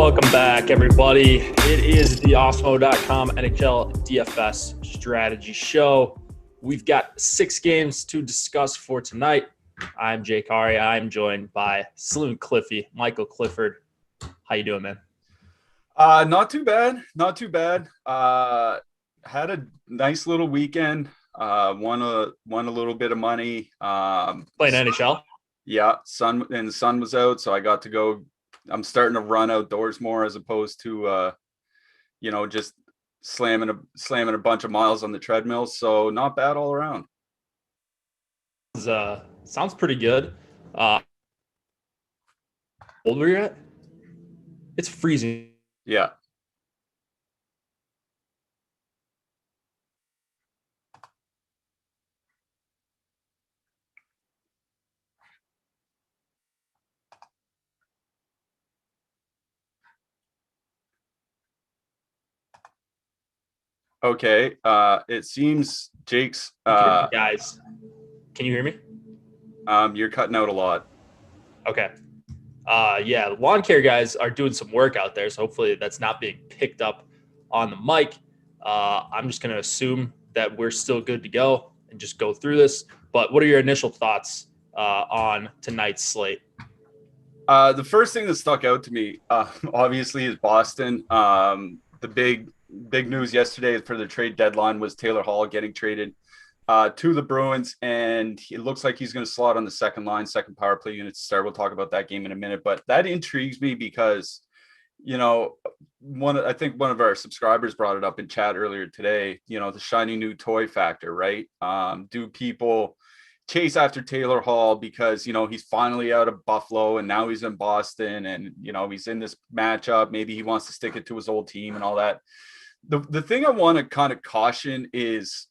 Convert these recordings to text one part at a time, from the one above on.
Welcome back, everybody. It is the Awesemo.com Nhl Dfs strategy show. We've got 6 games to discuss for tonight. I'm Jake Hari. I'm joined by Saloon Cliffy, Michael Clifford. How you doing, man? Not too bad. Not too bad. Had a nice little weekend. Won a little bit of money. Playing NHL? Yeah, the sun was out, so I got to go. I'm starting to run outdoors more as opposed to just slamming a bunch of miles on the treadmill. So not bad all around. Sounds pretty good. How old were you at? It's freezing. Yeah. Okay. It seems Jake's guys, can you hear me? You're cutting out a lot. Okay. Yeah, lawn care guys are doing some work out there, so hopefully that's not being picked up on the mic. I'm just going to assume that we're still good to go and just go through this. But what are your initial thoughts on tonight's slate? The first thing that stuck out to me, obviously, is Boston. The big news yesterday for the trade deadline was Taylor Hall getting traded to the Bruins, and it looks like he's going to slot on the second power play unit to start. We'll talk about that game in a minute, but that intrigues me because, I think one of our subscribers brought it up in chat earlier today, the shiny new toy factor, right? Do people chase after Taylor Hall because, he's finally out of Buffalo and now he's in Boston and, he's in this matchup. Maybe he wants to stick it to his old team and all that. The thing I want to kind of caution is,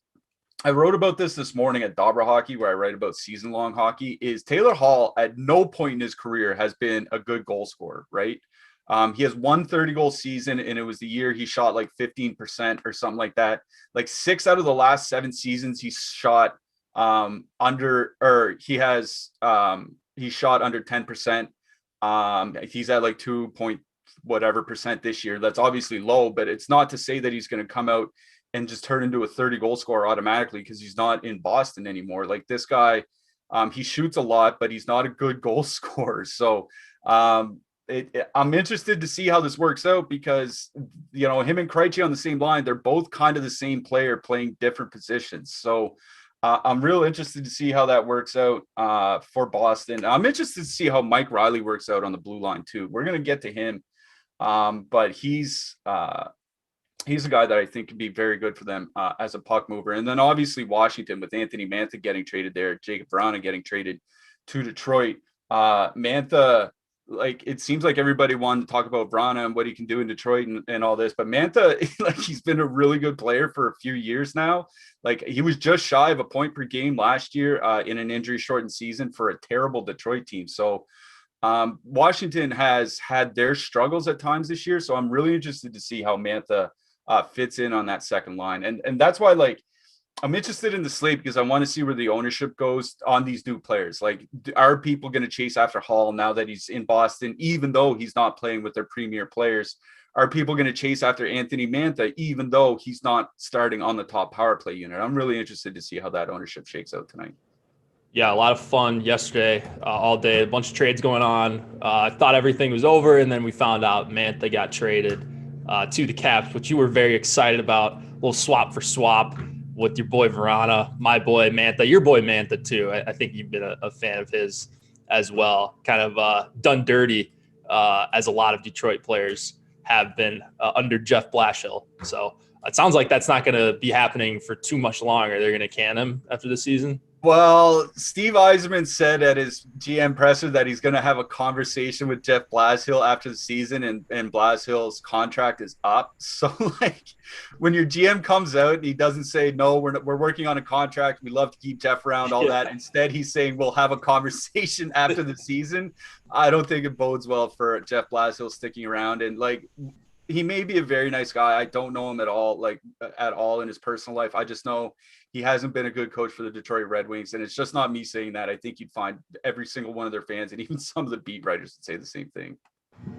I wrote about this morning at Dobra Hockey, where I write about season-long hockey, is Taylor Hall at no point in his career has been a good goal scorer, right? He has one 30-goal season, and it was the year he shot like 15% or something like that. Like 6 out of the last 7 seasons, he shot he shot under 10%. He's at like 2 point whatever percent this year. That's obviously low, but it's not to say that he's going to come out and just turn into a 30-goal scorer automatically because he's not in Boston anymore. Like this guy, he shoots a lot, but he's not a good goal scorer. So I'm interested to see how this works out because, him and Krejci on the same line, they're both kind of the same player playing different positions. So I'm real interested to see how that works out for Boston. I'm interested to see how Mike Riley works out on the blue line too. We're going to get to him. But he's a guy that I think could be very good for them as a puck mover. And then obviously Washington with Anthony Mantha getting traded there, Jacob Vrana getting traded to Detroit. Mantha, like it seems like everybody wanted to talk about Vrana and what he can do in Detroit and all this, but Mantha, like he's been a really good player for a few years now. Like he was just shy of a point per game last year in an injury-shortened season for a terrible Detroit team. So Washington has had their struggles at times this year. So I'm really interested to see how Mantha fits in on that second line. And that's why, like, I'm interested in the slate because I want to see where the ownership goes on these new players. Like, are people going to chase after Hall now that he's in Boston, even though he's not playing with their premier players? Are people going to chase after Anthony Mantha, even though he's not starting on the top power play unit? I'm really interested to see how that ownership shakes out tonight. Yeah, a lot of fun yesterday, all day, a bunch of trades going on. I thought everything was over, and then we found out Mantha got traded to the Caps, which you were very excited about. A little swap for swap with your boy Vrana, my boy Mantha, your boy Mantha too. I think you've been a fan of his as well. Kind of done dirty as a lot of Detroit players have been under Jeff Blashill. So it sounds like that's not going to be happening for too much longer. They're going to can him after the season. Well, Steve Yzerman said at his GM presser that he's going to have a conversation with Jeff Blashill after the season, and Blashill's contract is up. So, like, when your GM comes out and he doesn't say, no, we're working on a contract, we love to keep Jeff around, all that. Instead, he's saying we'll have a conversation after the season. I don't think it bodes well for Jeff Blashill sticking around. And, like, he may be a very nice guy. I don't know him at all in his personal life. I just know he hasn't been a good coach for the Detroit Red Wings. And it's just not me saying that. I think you'd find every single one of their fans and even some of the beat writers would say the same thing.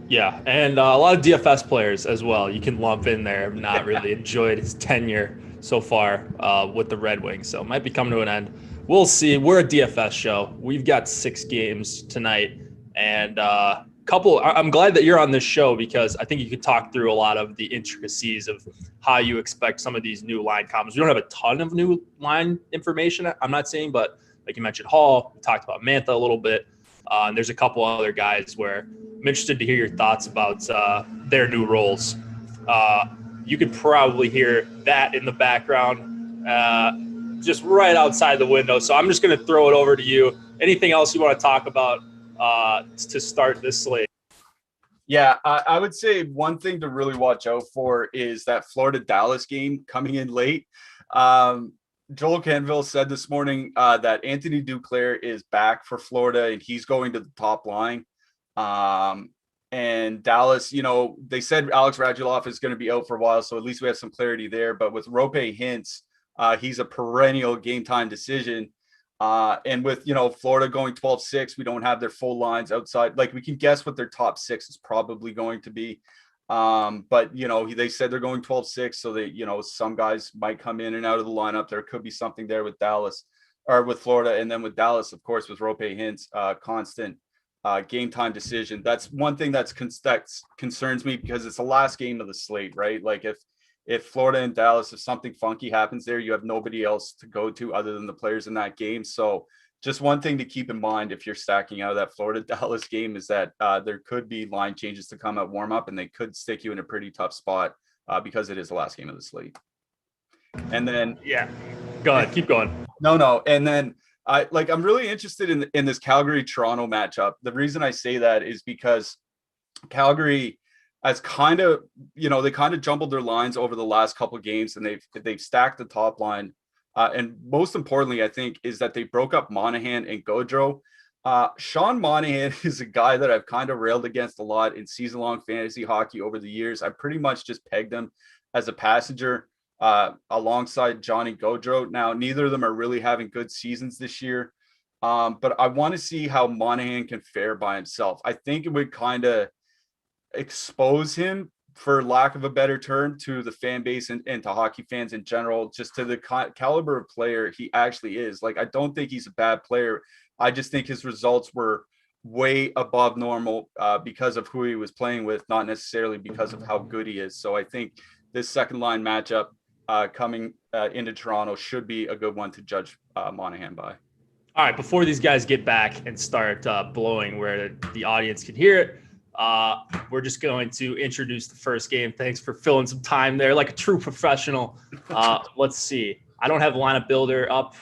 Yeah, and a lot of DFS players as well. You can lump in there. I've not really enjoyed his tenure so far with the Red Wings, so it might be coming to an end. We'll see. We're a DFS show. We've got 6 games tonight, and couple. I'm glad that you're on this show because I think you could talk through a lot of the intricacies of how you expect some of these new line combos. We don't have a ton of new line information, I'm not saying, but like you mentioned, Hall. We talked about Mantha a little bit. And there's a couple other guys where I'm interested to hear your thoughts about their new roles. You could probably hear that in the background, just right outside the window. So I'm just going to throw it over to you. Anything else you want to talk about to start this slate? Yeah, I would say one thing to really watch out for is that Florida-Dallas game coming in late. Joel Canville said this morning that Anthony Duclair is back for Florida and he's going to the top line. And Dallas, they said Alex Radulov is going to be out for a while, so at least we have some clarity there. But with Rope Hintz, he's a perennial game time decision. And with, Florida going 12-6, we don't have their full lines outside. Like, we can guess what their top 6 is probably going to be. But they said they're going 12-6, so they, some guys might come in and out of the lineup. There could be something there with Dallas or with Florida. And then with Dallas, of course, with Rope Hintz, constant game time decision. That's one thing that concerns me because it's the last game of the slate, right? Like if Florida and Dallas, if something funky happens there, you have nobody else to go to other than the players in that game. So just one thing to keep in mind if you're stacking out of that Florida-Dallas game is that there could be line changes to come at warm-up, and they could stick you in a pretty tough spot because it is the last game of the slate. And then go ahead, keep going. No. And then I'm really interested in this Calgary-Toronto matchup. The reason I say that is because Calgary has kind of, they kind of jumbled their lines over the last couple of games, and they've stacked the top line. And most importantly, I think, is that they broke up Monahan and Gaudreau. Sean Monahan is a guy that I've kind of railed against a lot in season-long fantasy hockey over the years. I pretty much just pegged him as a passenger alongside Johnny Gaudreau. Now, neither of them are really having good seasons this year, but I want to see how Monahan can fare by himself. I think it would kind of expose him, for lack of a better term, to the fan base and to hockey fans in general, just to the caliber of player he actually is. Like, I don't think he's a bad player. I just think his results were way above normal because of who he was playing with, not necessarily because of how good he is. So I think this second line matchup coming into Toronto should be a good one to judge Monahan by. All right, before these guys get back and start blowing where the audience can hear it, we're just going to introduce the first game. Thanks for filling some time there like a true professional. Let's see. I don't have a lineup builder up.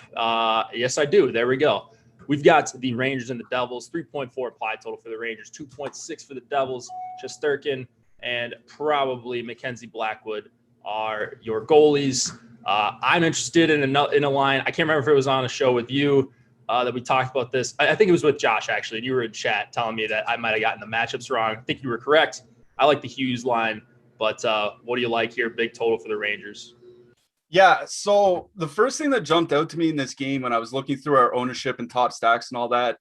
Yes, I do. There we go. We've got the Rangers and the Devils. 3.4 implied total for the Rangers. 2.6 for the Devils. Shesterkin and probably Mackenzie Blackwood are your goalies. I'm interested in a line. I can't remember if it was on a show with you that we talked about this. I think it was with Josh, actually, and you were in chat telling me that I might have gotten the matchups wrong. I think you were correct. I like the Hughes line, but what do you like here? Big total for the Rangers. Yeah, so the first thing that jumped out to me in this game when I was looking through our ownership and top stacks and all that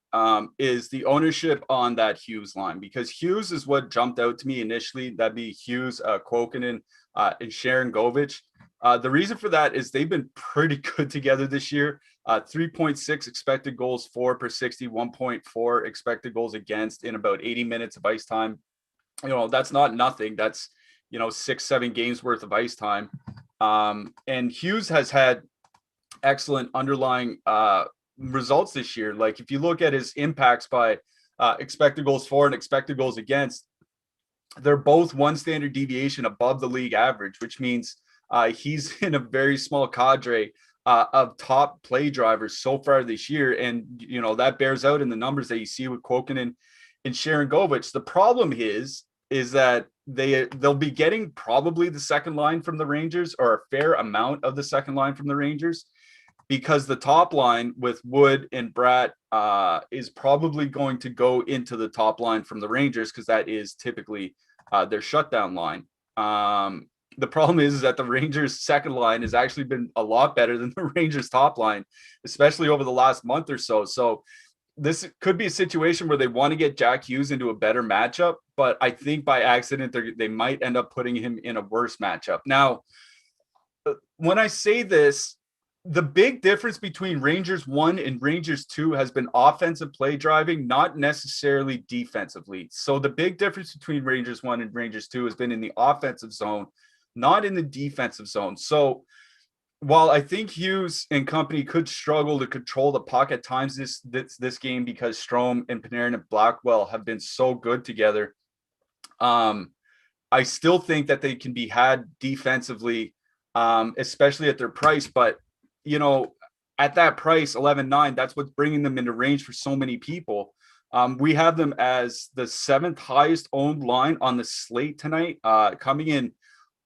is the ownership on that Hughes line, because Hughes is what jumped out to me initially. That'd be Hughes, Kuokkanen, and Sharon Govich. The reason for that is they've been pretty good together this year. 3.6 expected goals for per 60, 1.4 expected goals against in about 80 minutes of ice time. That's not nothing. That's 6-7 games worth of ice time. And Hughes has had excellent underlying results this year. Like, if you look at his impacts by expected goals for and expected goals against, they're both one standard deviation above the league average, which means he's in a very small cadre of top play drivers so far this year. And, that bears out in the numbers that you see with Kuokkanen and Sharon Govich. The problem is that they'll be getting probably the second line from the Rangers, or a fair amount of the second line from the Rangers, because the top line with Wood and Bratt is probably going to go into the top line from the Rangers, because that is typically their shutdown line. The problem is that the Rangers second line has actually been a lot better than the Rangers top line, especially over the last month or so. So this could be a situation where they want to get Jack Hughes into a better matchup, but I think by accident they might end up putting him in a worse matchup. Now, when I say this, the big difference between Rangers 1 and Rangers 2 has been offensive play driving, not necessarily defensively. So the big difference between Rangers 1 and Rangers 2 has been in the offensive zone, not in the defensive zone. So while I think Hughes and company could struggle to control the puck at times this game because Strome and Panarin and Blackwell have been so good together, I still think that they can be had defensively, especially at their price. But, you know, at that price, 11.9, that's what's bringing them into range for so many people. We have them as the 7th highest owned line on the slate tonight, coming in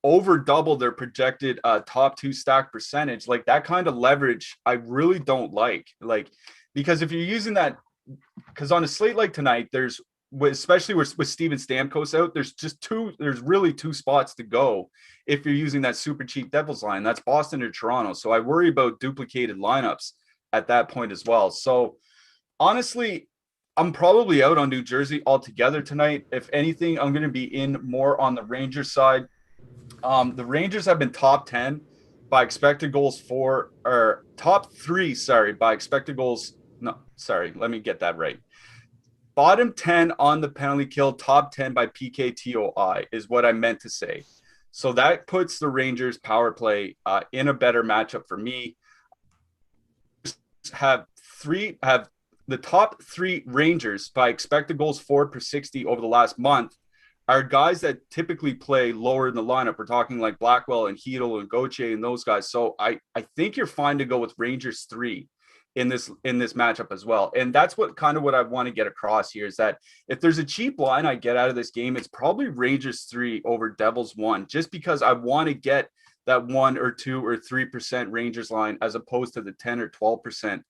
over double their projected top 2 stack percentage. Like, that kind of leverage I really don't like, because if you're using that, because on a slate like tonight, there's, especially with Steven Stamkos out, there's really 2 spots to go if you're using that super cheap Devils line. That's Boston or Toronto. So I worry about duplicated lineups at that point as well. So honestly, I'm probably out on New Jersey altogether tonight. If anything, I'm going to be in more on the Rangers side. The Rangers have been top 10 by expected goals for, or top 3, sorry, by expected goals. No, sorry, let me get that right. Bottom 10 on the penalty kill, top 10 by PKTOI is what I meant to say. So that puts the Rangers power play in a better matchup for me. Have the top 3 Rangers by expected goals for per 60 over the last month are guys that typically play lower in the lineup. We're talking like Blackwell and Hedl and Gauthier and those guys. So I think you're fine to go with Rangers 3 in this matchup as well. And that's what I want to get across here, is that if there's a cheap line I get out of this game, it's probably Rangers 3 over Devils 1, just because I want to get that 1 or 2 or 3% Rangers line as opposed to the 10 or 12%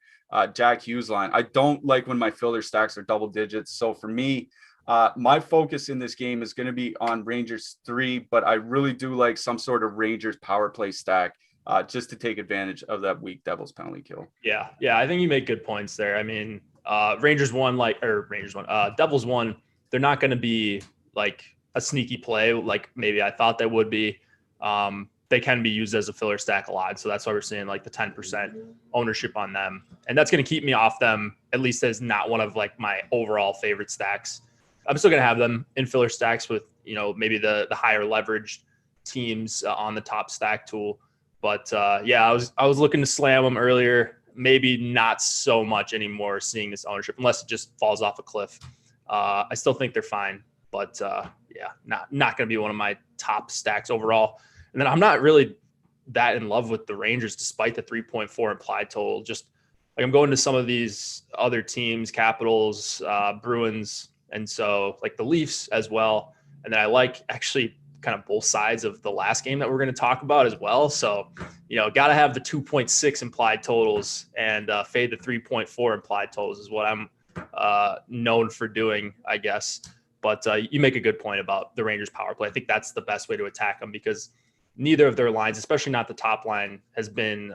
Jack Hughes line. I don't like when my filler stacks are double digits. So for me, my focus in this game is going to be on Rangers 3, but I really do like some sort of Rangers power play stack just to take advantage of that weak Devils penalty kill. Yeah. I think you make good points there. I mean, Devils 1, they're not going to be like a sneaky play like maybe I thought they would be. They can be used as a filler stack a lot. So that's why we're seeing like the 10% ownership on them. And that's going to keep me off them, at least as not one of like my overall favorite stacks. I'm still going to have them in filler stacks with, you know, maybe the higher leveraged teams on the top stack tool. But I was looking to slam them earlier. Maybe not so much anymore seeing this ownership, unless it just falls off a cliff. I still think they're fine, but not going to be one of my top stacks overall. And then I'm not really that in love with the Rangers, despite the 3.4 implied total. Just like I'm going to some of these other teams, Capitals, Bruins, and so like the Leafs as well. And then I like actually kind of both sides of the last game that we're going to talk about as well. So, you know, got to have the 2.6 implied totals and fade the 3.4 implied totals is what I'm known for doing, I guess. But you make a good point about the Rangers power play. I think that's the best way to attack them, because neither of their lines, especially not the top line, has been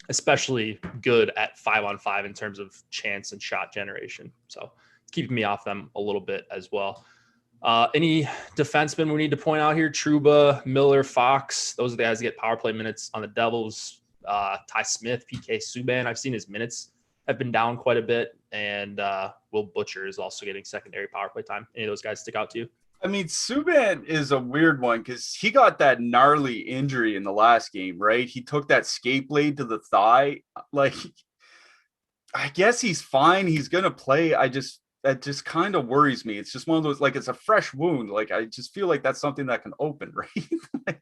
especially good at 5-on-5 in terms of chance and shot generation. So it's keeping me off them a little bit as well. Any defensemen we need to point out here? Trouba, Miller, Fox. Those are the guys that get power play minutes on the Devils. Ty Smith, PK Subban. I've seen his minutes have been down quite a bit. And Will Butcher is also getting secondary power play time. Any of those guys stick out to you? I mean, Subban is a weird one because he got that gnarly injury in the last game, right? He took that skate blade to the thigh. Like, I guess he's fine. He's going to play. That just kind of worries me. It's just one of those, like, it's a fresh wound. Like, I just feel like that's something that can open, right?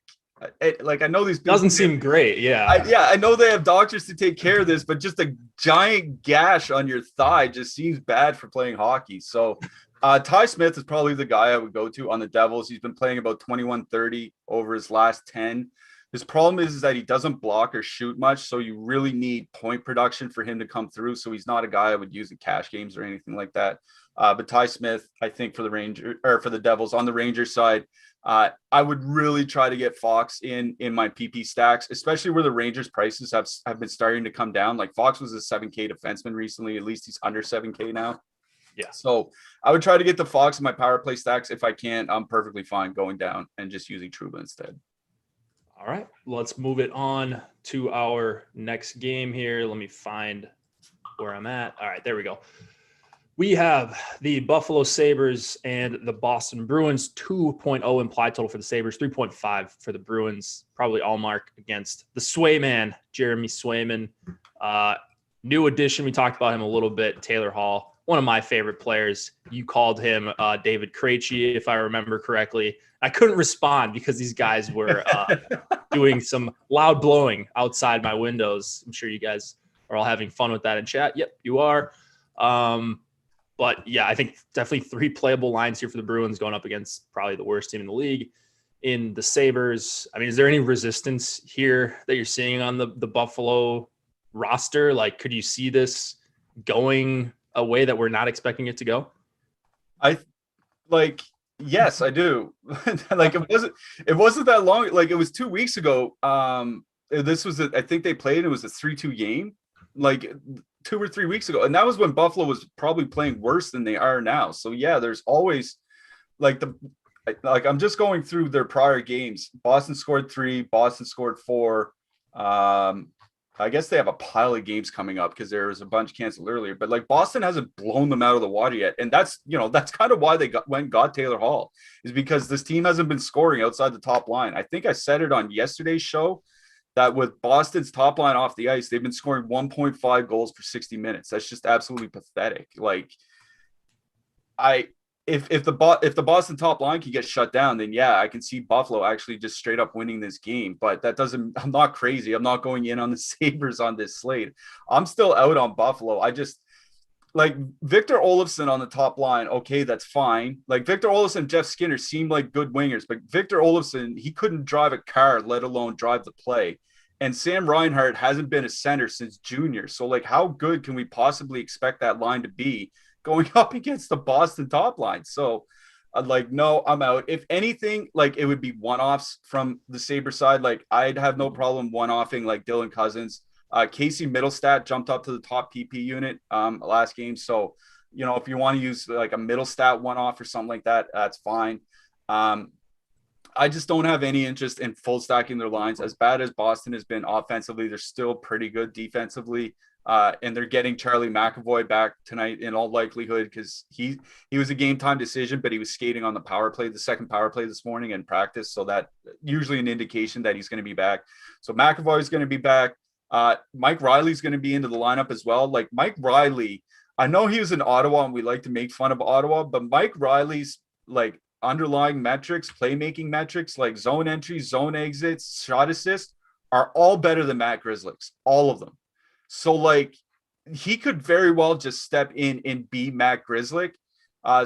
I know these people doesn't seem great. Yeah. I know they have doctors to take care of this, but just a giant gash on your thigh just seems bad for playing hockey. So Ty Smith is probably the guy I would go to on the Devils. He's been playing about 21-30 over his last 10. His problem is that he doesn't block or shoot much, so you really need point production for him to come through. So he's not a guy I would use in cash games or anything like that. But Ty Smith, I think for the Devils on the Rangers side, I would really try to get Fox in my PP stacks, especially where the Rangers prices have been starting to come down. Like Fox was a 7K defenseman recently. At least he's under 7K now. Yeah. So I would try to get the Fox in my power play stacks. If I can't, I'm perfectly fine going down and just using Trouba instead. All right, let's move it on to our next game here. Let me find where I'm at. All right, there we go. We have the Buffalo Sabres and the Boston Bruins. 2.0 implied total for the Sabres, 3.5 for the Bruins. Probably all mark against the Swayman, Jeremy Swayman. New addition. We talked about him a little bit. Taylor Hall, one of my favorite players. You called him David Krejci, if I remember correctly. I couldn't respond because these guys were doing some loud blowing outside my windows. I'm sure you guys are all having fun with that in chat. Yep, you are. But yeah, I think definitely 3 playable lines here for the Bruins going up against probably the worst team in the league in the Sabres. I mean, is there any resistance here that you're seeing on the Buffalo roster? Like, could you see this going a way that we're not expecting it to go? Yes, I do. Like it wasn't that long. Like it was 2 weeks ago. This was I think they played. It was a 3-2 game, like 2 or 3 weeks ago, and that was when Buffalo was probably playing worse than they are now. So yeah, there's always I'm just going through their prior games. Boston scored 3. Boston scored 4. I guess they have a pile of games coming up because there was a bunch canceled earlier, but like Boston hasn't blown them out of the water yet. And that's kind of why they got Taylor Hall, is because this team hasn't been scoring outside the top line. I think I said it on yesterday's show that with Boston's top line off the ice, they've been scoring 1.5 goals per 60 minutes. That's just absolutely pathetic. Like if the Boston top line can get shut down, then yeah, I can see Buffalo actually just straight up winning this game. But I'm not crazy. I'm not going in on the Sabres on this slate. I'm still out on Buffalo. I just like Victor Olofsson on the top line. Okay, that's fine. Like Victor Olofsson, Jeff Skinner seemed like good wingers, but Victor Olofsson, he couldn't drive a car, let alone drive the play. And Sam Reinhart hasn't been a center since junior. So like, how good can we possibly expect that line to be going up against the Boston top line? So no, I'm out. If anything, like it would be one-offs from the Sabre side. Like I'd have no problem one-offing like Dylan Cousins. Casey Middlestat jumped up to the top PP unit last game. So, if you want to use like a Middlestat one-off or something like that, that's fine. I just don't have any interest in full stacking their lines. As bad as Boston has been offensively, they're still pretty good defensively. And they're getting Charlie McAvoy back tonight in all likelihood because he was a game time decision, but he was skating on the second power play this morning in practice. So that usually an indication that he's going to be back. So McAvoy is going to be back. Mike Riley's going to be into the lineup as well. Like Mike Riley, I know he was in Ottawa and we like to make fun of Ottawa, but Mike Riley's like underlying metrics, playmaking metrics, like zone entries, zone exits, shot assists are all better than Matt Grzelcyk's, all of them. So like he could very well just step in and be Matt Grzelcyk.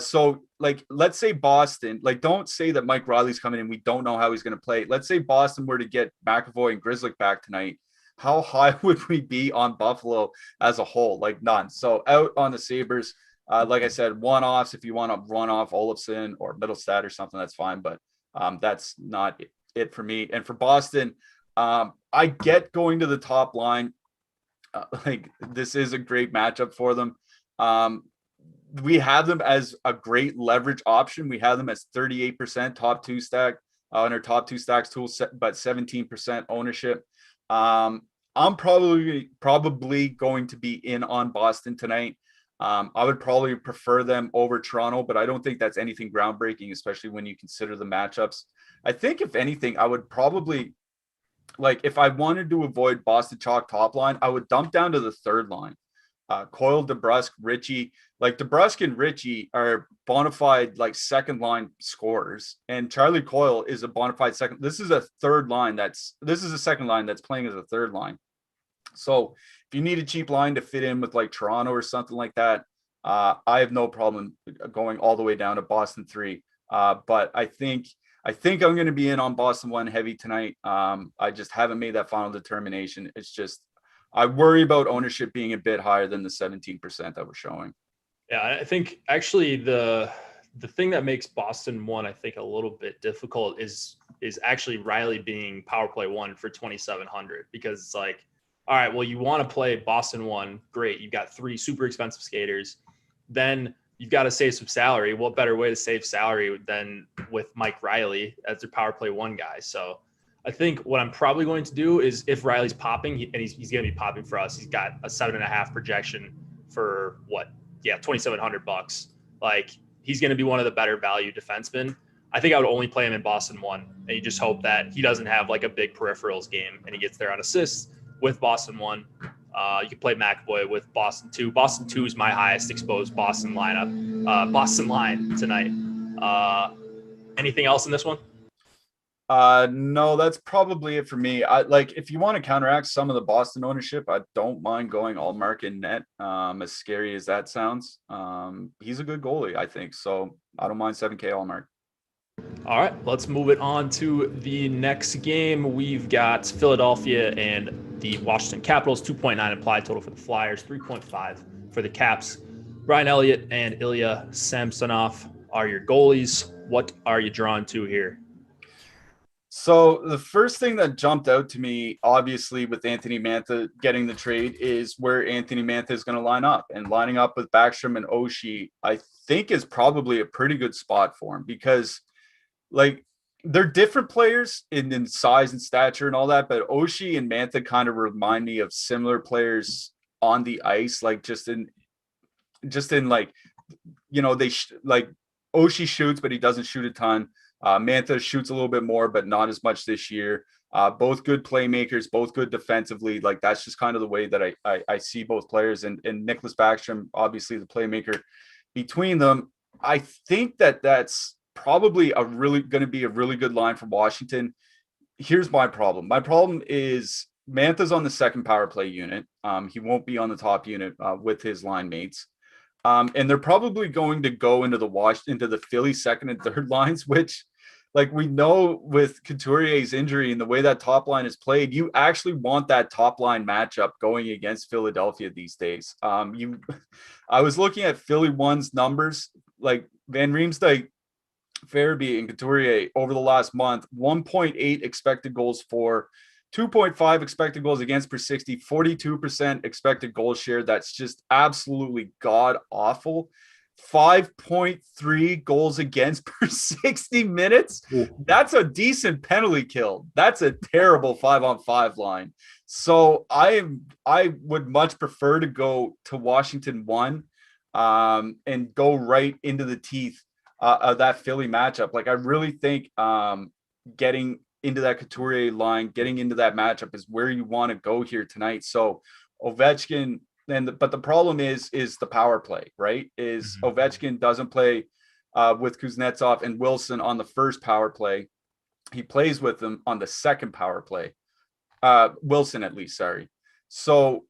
So like, let's say Boston, like don't say that Mike Riley's coming in. We don't know how he's going to play. Let's say Boston were to get McAvoy and Grzelcyk back tonight. How high would we be on Buffalo as a whole? Like none. So out on the Sabres. Like I said, one-offs. If you want to run off Olofsson or Middlestat or something, that's fine. But that's not it for me. And for Boston, I get going to the top line. Like this is a great matchup for them. We have them as a great leverage option. We have them as 38% top 2 stack on our top 2 stacks tool, but 17% ownership. I'm probably going to be in on Boston tonight. I would probably prefer them over Toronto, but I don't think that's anything groundbreaking, especially when you consider the matchups. I think if anything, I would probably if I wanted to avoid Boston chalk top line, I would dump down to the third line. Coyle, DeBrusk, Ritchie. Like DeBrusk and Ritchie are bona fide second line scorers, and Charlie Coyle is a bona fide second. This is a second line that's playing as a third line. So if you need a cheap line to fit in with Toronto or something like that, I have no problem going all the way down to Boston 3. But I think I think I'm going to be in on Boston 1 heavy tonight. I just haven't made that final determination. It's just, I worry about ownership being a bit higher than the 17% that we're showing. Yeah, I think actually the thing that makes Boston 1, I think, a little bit difficult is actually Riley being power play 1 for 2,700, because it's like, all right, well, you want to play Boston 1, great. You've got 3 super expensive skaters. Then you've got to save some salary. What better way to save salary than with Mike Riley as their power play 1 guy? So I think what I'm probably going to do is, if Riley's popping, and he's going to be popping for us, he's got a 7.5 projection for what? Yeah, $2,700. Like, he's going to be one of the better value defensemen. I think I would only play him in Boston 1, and you just hope that he doesn't have like a big peripherals game and he gets there on assists with Boston 1. You can play McAvoy with Boston 2. Boston 2 is my highest exposed Boston lineup. Boston line tonight. Anything else in this one? No, that's probably it for me. If you want to counteract some of the Boston ownership, I don't mind going all mark in net. As scary as that sounds, he's a good goalie, I think. So I don't mind 7K all mark. All right, let's move it on to the next game. We've got Philadelphia and the Washington Capitals. 2.9 implied total for the Flyers, 3.5 for the Caps. Brian Elliott and Ilya Samsonov are your goalies. What are you drawn to here? So the first thing that jumped out to me, obviously, with Anthony Mantha getting the trade, is where Anthony Mantha is going to line up. And lining up with Backstrom and Oshie, I think, is probably a pretty good spot for him, because, like, they're different players in size and stature and all that, but Oshie and Mantha kind of remind me of similar players on the ice, like just in like, you know, like Oshie shoots, but he doesn't shoot a ton. Mantha shoots a little bit more, but not as much this year. Both good playmakers, both good defensively. Like, that's just kind of the way that I see both players. And Nicholas Backstrom, obviously the playmaker between them. I think that's probably going to be a really good line from Washington. Here's my problem. My problem is Mantha's on the second power play unit. He won't be on the top unit with his line mates. And they're probably going to go into the Philly second and third lines, which, like, we know with Couturier's injury and the way that top line is played, you actually want that top line matchup going against Philadelphia these days. I was looking at Philly 1's numbers, like Van Riemsdyk, Farabee, and Couturier over the last month. 1.8 expected goals for, 2.5 expected goals against per 60, 42% expected goal share. That's just absolutely god awful. 5.3 goals against per 60 minutes. Ooh. That's a decent penalty kill. That's a terrible 5-on-5 line. So I would much prefer to go to Washington 1 and go right into the teeth of that Philly matchup. Like, I really think getting into that Couturier line, getting into that matchup is where you want to go here tonight. So Ovechkin, but the problem is the power play, right? Ovechkin doesn't play with Kuznetsov and Wilson on the first power play. He plays with them on the second power play. Wilson, at least, sorry. So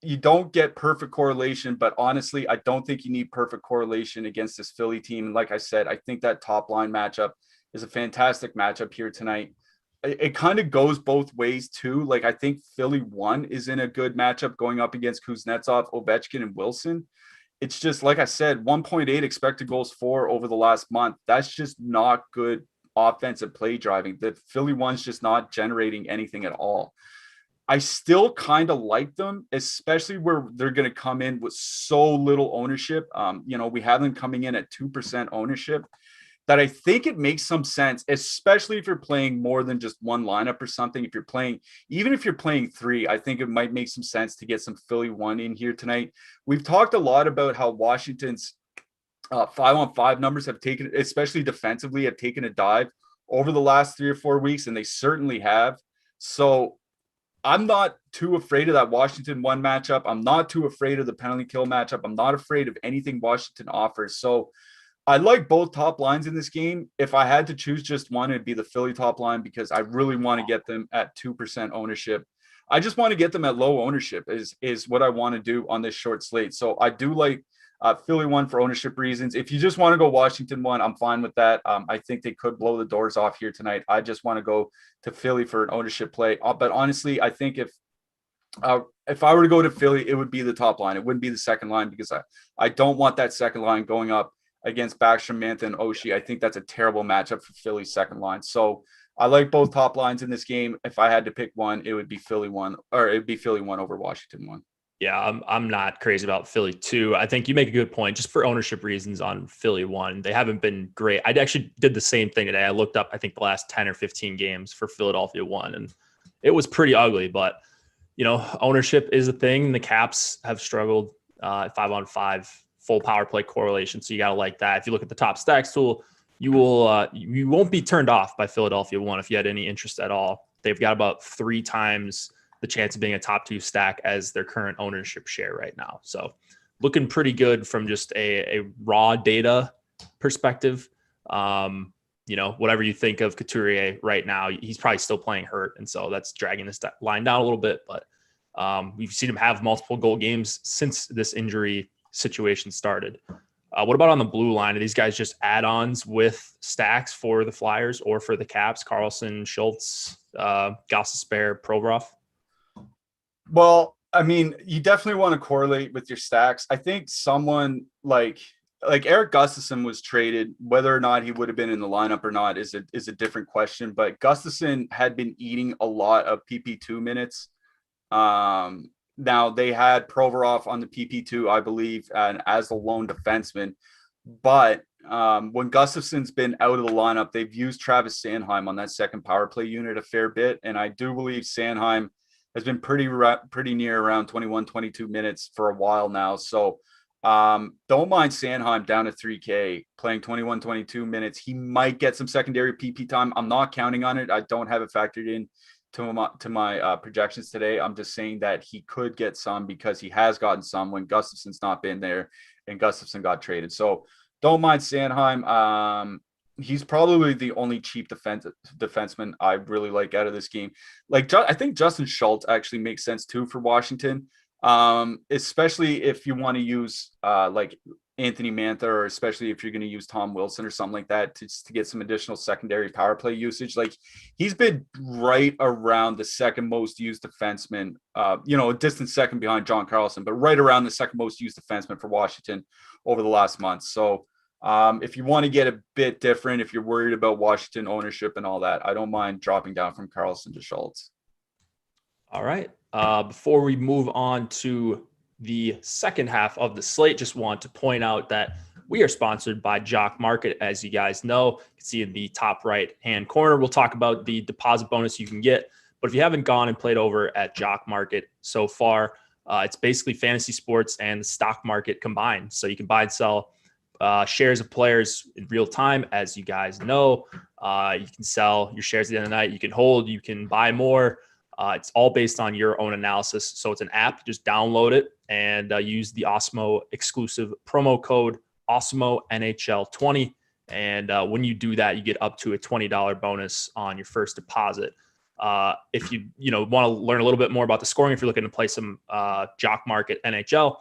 you don't get perfect correlation, but honestly, I don't think you need perfect correlation against this Philly team. And like I said, I think that top line matchup is a fantastic matchup here tonight. It kind of goes both ways too. Like, I think Philly 1 is in a good matchup going up against Kuznetsov, Ovechkin, and Wilson. It's just, like I said, 1.8 expected goals for over the last month. That's just not good offensive play driving. The Philly 1's just not generating anything at all. I still kind of like them, especially where they're going to come in with so little ownership. We have them coming in at 2% ownership. That I think it makes some sense, especially if you're playing more than just one lineup or something. Even if you're playing 3, I think it might make some sense to get some Philly 1 in here tonight. We've talked a lot about how Washington's 5-on-5 numbers have taken, especially defensively, have taken a dive over the last 3 or 4 weeks, and they certainly have. So I'm not too afraid of that Washington 1 matchup. I'm not too afraid of the penalty kill matchup. I'm not afraid of anything Washington offers. So I like both top lines in this game. If I had to choose just one, it'd be the Philly top line, because I really want to get them at 2% ownership. I just want to get them at low ownership is what I want to do on this short slate. So I do like Philly 1 for ownership reasons. If you just want to go Washington 1, I'm fine with that. I think they could blow the doors off here tonight. I just want to go to Philly for an ownership play. But honestly, I think if I were to go to Philly, it would be the top line. It wouldn't be the second line because I don't want that second line going up against Backstrom, Mantha, and Oshie. I think that's a terrible matchup for Philly's second line. So I like both top lines in this game. If I had to pick one, it would be Philly 1, or it'd be Philly 1 over Washington 1. Yeah, I'm not crazy about Philly 2. I think you make a good point just for ownership reasons on Philly 1. They haven't been great. I actually did the same thing today. I looked up, I think, the last 10 or 15 games for Philadelphia 1, and it was pretty ugly. But, ownership is a thing. The Caps have struggled at 5-on-5, full power play correlation. So you got to like that. If you look at the top stacks tool, you won't be turned off by Philadelphia 1 if you had any interest at all. They've got about 3 times the chance of being a top 2 stack as their current ownership share right now. So looking pretty good from just a raw data perspective. Whatever you think of Couturier right now, he's probably still playing hurt. And so that's dragging this line down a little bit, but we've seen him have multiple goal games since this injury situation started. What about on the blue line? Are these guys just add-ons with stacks for the Flyers or for the Caps? Carlson, Schultz, Gostisbehere, Provorov? Well, I mean, you definitely want to correlate with your stacks. I think someone like Eric Gustafsson was traded. Whether or not he would have been in the lineup or not is a different question. But Gustafsson had been eating a lot of PP2 minutes. Now they had Provorov on the PP2, I believe, and as the lone defenseman. But when Gustafsson's been out of the lineup, they've used Travis Sanheim on that second power play unit a fair bit, and I do believe Sanheim has been pretty near around 21, 22 minutes for a while now. So don't mind Sanheim down to 3K playing 21, 22 minutes. He might get some secondary PP time. I'm not counting on it. I don't have it factored in to my projections today. I'm just saying that he could get some because he has gotten some when Gustafsson's not been there and Gustafsson got traded. So don't mind Sanheim. He's probably the only cheap defenseman I really like out of this game. I think Justin Schultz actually makes sense too for Washington, especially if you want to use Anthony Mantha, or especially if you're going to use Tom Wilson or something like that to get some additional secondary power play usage. Like, he's been right around the second most used defenseman, a distant second behind John Carlson, but right around the second most used defenseman for Washington over the last month. So if you want to get a bit different, if you're worried about Washington ownership and all that, I don't mind dropping down from Carlson to Schultz. All right. Before we move on to the second half of the slate, just want to point out that we are sponsored by Jock Market. As you guys know, you can see in the top right hand corner, we'll talk about the deposit bonus you can get. But if you haven't gone and played over at Jock Market so far, it's basically fantasy sports and the stock market combined. So you can buy and sell shares of players in real time. As you guys know, you can sell your shares at the end of the night. You can hold, you can buy more. It's all based on your own analysis. So it's an app. Just download it and use the Awesemo exclusive promo code Awesemo NHL20. And when you do that, you get up to a $20 bonus on your first deposit. If you want to learn a little bit more about the scoring, if you're looking to play some Jock Market NHL,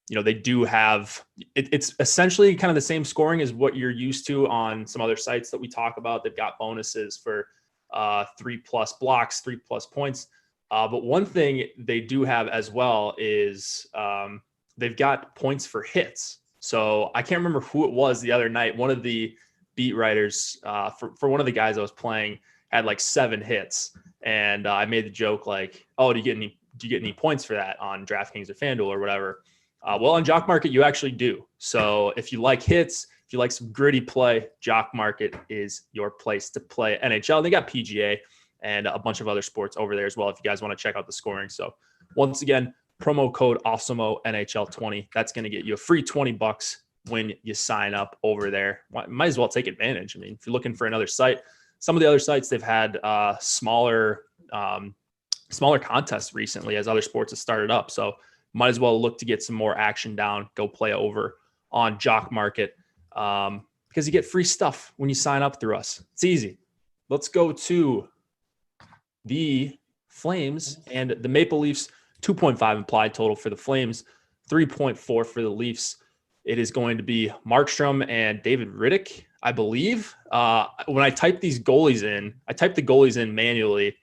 they do have it's essentially kind of the same scoring as what you're used to on some other sites that we talk about. They've got bonuses for 3+ blocks, 3+ points. But one thing they do have as well is they've got points for hits. So I can't remember who it was the other night. One of the beat writers for one of the guys I was playing had like 7 hits. And I made the joke like, oh, do you get any points for that on Draftkings or Fanduel or whatever? Well, on Jock Market, you actually do. So if you like hits, if you like some gritty play, Jock Market is your place to play NHL. They got PGA and a bunch of other sports over there as well if you guys want to check out the scoring. So once again, promo code Awesemo NHL20. That's going to get you a free $20 when you sign up over there. Might as well take advantage. I mean, if you're looking for another site, some of the other sites, they've had smaller contests recently as other sports have started up. So might as well look to get some more action down, go play over on Jock Market because you get free stuff when you sign up through us. It's easy. Let's go to the Flames and the Maple Leafs. 2.5 implied total for the Flames. 3.4 for the Leafs. It is going to be Markstrom and David Riddick, I believe. When I type these goalies in, I type the goalies in manually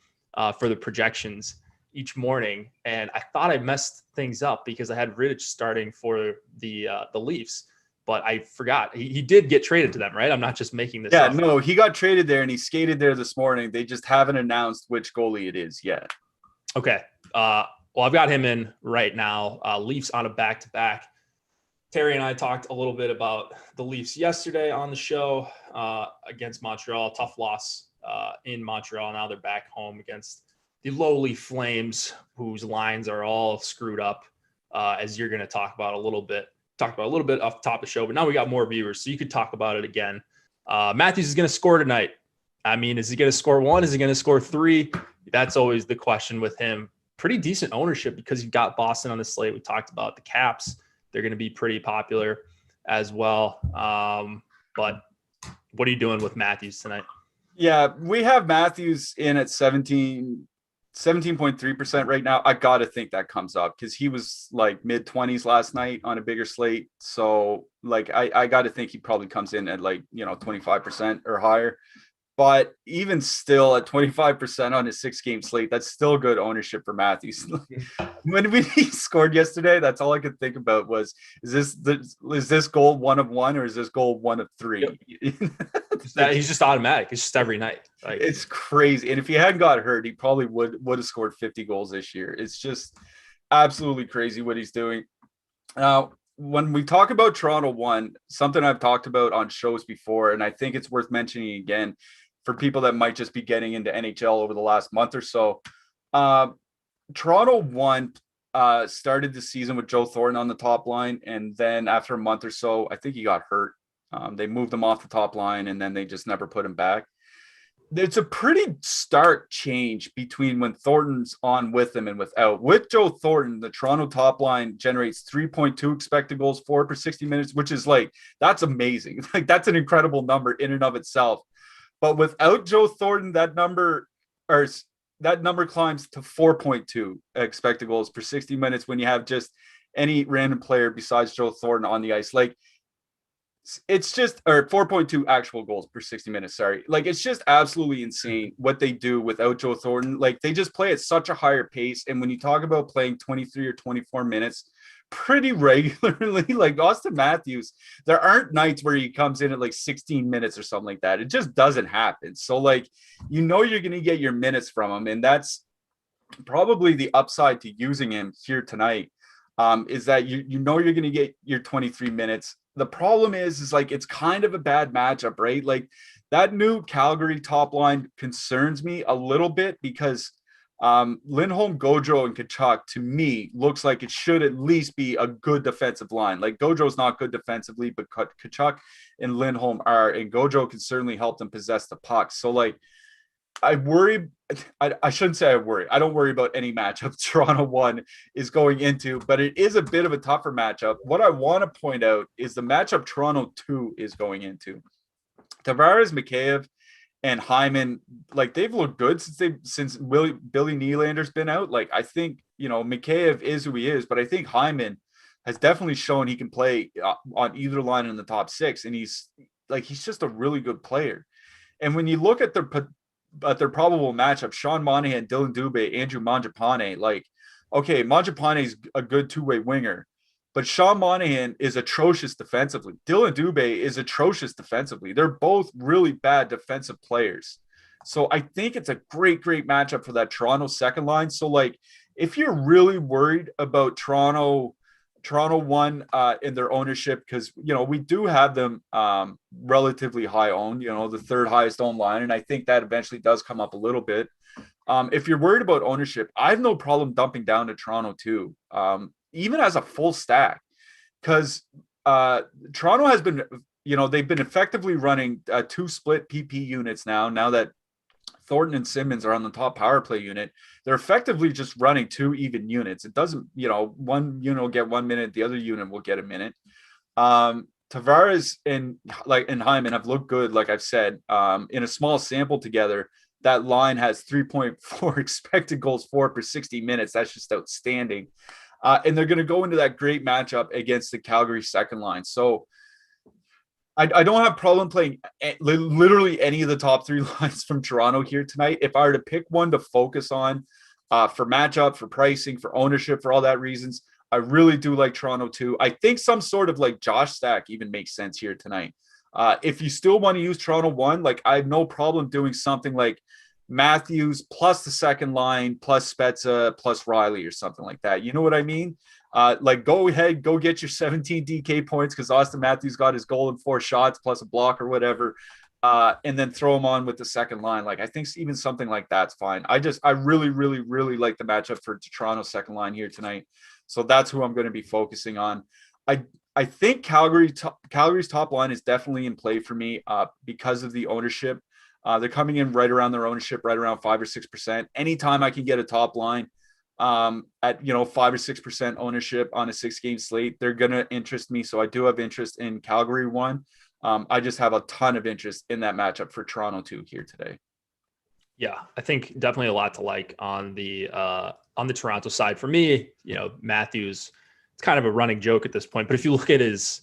for the projections each morning, and I thought I messed things up because I had Riddick starting for the Leafs, but I forgot. He did get traded to them, right? I'm not just making this up. Yeah, no, he got traded there and he skated there this morning. They just haven't announced which goalie it is yet. Okay. Well, I've got him in right now. Leafs on a back-to-back. Terry and I talked a little bit about the Leafs yesterday on the show against Montreal. Tough loss in Montreal. Now they're back home against the lowly Flames, whose lines are all screwed up, as you're going to talk about a little bit off the top of the show. But now we got more viewers, so you could talk about it again. Matthews is going to score tonight. I mean, is he going to score 1? Is he going to score 3? That's always the question with him. Pretty decent ownership because you've got Boston on the slate. We talked about the Caps. They're going to be pretty popular as well. But what are you doing with Matthews tonight? Yeah, we have Matthews in at 17.3% right now. I got to think that comes up because he was like mid-20s last night on a bigger slate. So like I got to think he probably comes in at like, 25% or higher. But even still at 25% on his 6-game slate, that's still good ownership for Matthews. When he scored yesterday, that's all I could think about was, is this goal 1 of 1 or is this goal 1 of 3? Yep. He's just automatic. It's just every night. Like, it's crazy. And if he hadn't got hurt, he probably would have scored 50 goals this year. It's just absolutely crazy what he's doing. Now, when we talk about Toronto 1, something I've talked about on shows before, and I think it's worth mentioning again for people that might just be getting into NHL over the last month or so. Toronto 1 started the season with Joe Thornton on the top line, and then after a month or so, I think he got hurt. They moved him off the top line, and then they just never put him back. It's a pretty stark change between when Thornton's on with him and without. With Joe Thornton, the Toronto top line generates 3.2 expected goals for per 60 minutes, which is like, that's amazing. Like, that's an incredible number in and of itself. But without Joe Thornton, that number climbs to 4.2 expected goals per 60 minutes when you have just any random player besides Joe Thornton on the ice. Like, it's just, or 4.2 actual goals per 60 minutes. Sorry. Like, it's just absolutely insane what they do without Joe Thornton. Like, they just play at such a higher pace. And when you talk about playing 23 or 24 minutes pretty regularly, like Austin Matthews, there aren't nights where he comes in at like 16 minutes or something like that. It just doesn't happen. So like, you're going to get your minutes from him. And that's probably the upside to using him here tonight, is that you're going to get your 23 minutes. The problem is like, it's kind of a bad matchup, right? Like, that new Calgary top line concerns me a little bit because Lindholm, Gaudreau, and Tkachuk, to me, looks like it should at least be a good defensive line. Like, Gaudreau's not good defensively, but Tkachuk and Lindholm are, and Gaudreau can certainly help them possess the puck. So, like, I shouldn't say I worry. I don't worry about any matchup Toronto 1 is going into, but it is a bit of a tougher matchup. What I want to point out is the matchup Toronto 2 is going into. Tavares, Mikheyev, and Hyman, like, they've looked good since Billy Nylander's been out. Like, I think, Mikheyev is who he is, but I think Hyman has definitely shown he can play on either line in the top 6. And he's just a really good player. And when you look at their probable matchup, Sean Monahan, Dylan Dubé, Andrew Mangiapane, like, okay, Mangiapane's a good two-way winger, but Sean Monahan is atrocious defensively. Dylan Dubé is atrocious defensively. They're both really bad defensive players. So I think it's a great, great matchup for that Toronto second line. So, like, if you're really worried about Toronto 1 in their ownership, because, we do have them relatively high owned, the third highest owned line. And I think that eventually does come up a little bit. If you're worried about ownership, I have no problem dumping down to Toronto 2. Even as a full stack, because Toronto has been, they've been effectively running 2 split PP units now that Thornton and Simmons are on the top power play unit. They're effectively just running 2 even units. It doesn't, one unit will get 1 minute, the other unit will get a minute. Tavares and Hyman have looked good, like I've said, in a small sample together. That line has 3.4 expected goals for per 60 minutes. That's just outstanding. And they're going to go into that great matchup against the Calgary second line. So I don't have problem playing literally any of the top three lines from Toronto here tonight. If I were to pick one to focus on for matchup, for pricing, for ownership, for all that reasons, I really do like Toronto too. I think some sort of like Josh stack even makes sense here tonight. If you still want to use Toronto 1, like I have no problem doing something like Matthews plus the second line plus Spezza plus Riley or something like that. You know what I mean? Like go ahead, go get your 17 DK points because Austin Matthews got his goal in 4 shots plus a block or whatever. And then throw him on with the second line. Like I think even something like that's fine. I really, really, really like the matchup for Toronto second line here tonight. So that's who I'm going to be focusing on. I think Calgary's top line is definitely in play for me because of the ownership. They're coming in right around their ownership, right around 5 or 6%. Anytime I can get a top line at 5 or 6% ownership on a 6-game slate, they're going to interest me. So I do have interest in Calgary 1. I just have a ton of interest in that matchup for Toronto 2 here today. Yeah, I think definitely a lot to like on the Toronto side. For me, Matthews, it's kind of a running joke at this point. But if you look at his